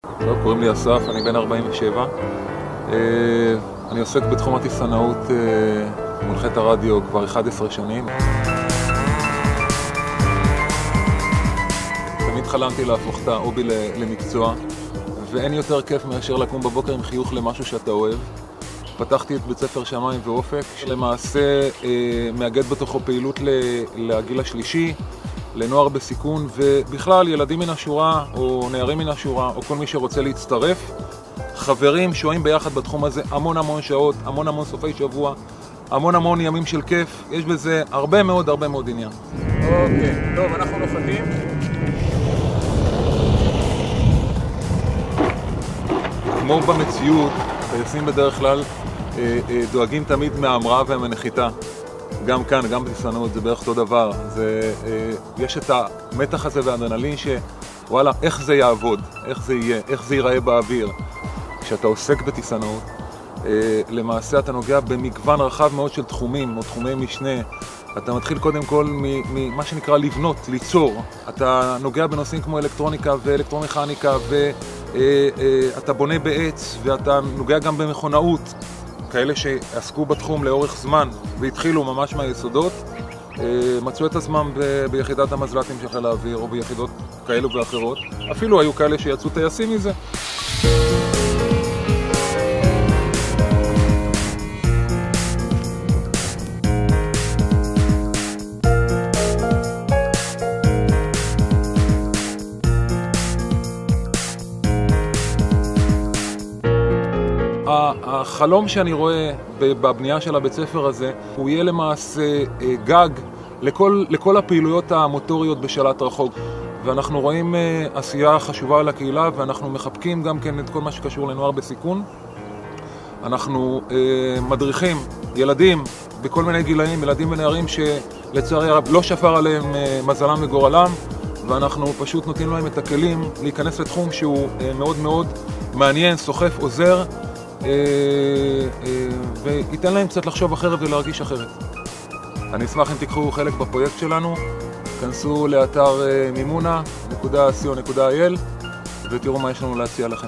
טוב, קוראים לי אסף, אני בן 47. אני עוסק בתחום הטיסנאות, מונחה את הרדיו כבר 11 שנים. תמיד חלמתי להפוך את ההובי למקצוע, ואין יותר כיף מאשר לקום בבוקר עם חיוך למשהו שאתה אוהב. פתחתי את בית ספר שמיים ואופק, שלמעשה מאגד בתוכו פעילות לגיל השלישי, לנוער בסיכון, ובכלל ילדים מן השורה או נערים מן השורה או כל מי שרוצה להצטרף. חברים שוהים ביחד בתחום הזה המון שעות, המון סופי שבוע, המון ימים של כיף. יש בזה הרבה מאוד עניין. אוקיי, טוב, אנחנו נוחתים. כמו במציאות, טייסים בדרך כלל דואגים תמיד מההמראה ומהנחיתה. גם כאן, גם בטיסנאות, זה בערך אותו דבר. יש את המתח הזה והאדרנלין שוואלה, איך זה יעבוד, איך זה יהיה, איך זה ייראה באוויר. כשאתה עוסק בטיסנאות, למעשה אתה נוגע במגוון רחב מאוד של תחומים או תחומי משנה. אתה מתחיל קודם כל ממה שנקרא לבנות, ליצור. אתה נוגע בנושאים כמו אלקטרוניקה ואלקטרומכניקה, ואתה בונה בעץ, ואתה נוגע גם במכונאות. כאלה שעסקו בתחום לאורך זמן והתחילו ממש מהיסודות, מצאו את עצמם ביחידת המזל"טים של חיל האוויר או ביחידות כאלו ואחרות. אפילו היו כאלה שיצאו טייסים מזה. החלום שאני רואה בבנייה של הבית ספר הזה, הוא יהיה למעשה גג לכל הפעילויות המוטוריות בשלט רחוק. ואנחנו רואים עשייה חשובה לקהילה, ואנחנו מחבקים גם כן את כל מה שקשור לנוער בסיכון. אנחנו מדריכים ילדים בכל מיני גילאים, ילדים ונערים שלצערי הרב לא שפר עליהם מזלם וגורלם, ואנחנו פשוט נותנים להם את הכלים להיכנס לתחום שהוא מאוד מעניין, סוחף, עוזר, וייתן להם קצת לחשוב אחרת ולהרגיש אחרת. אני אשמח אם תיקחו חלק בפרויקט שלנו. כנסו לאתר מימונה.co.il ותראו מה יש לנו להציע לכם.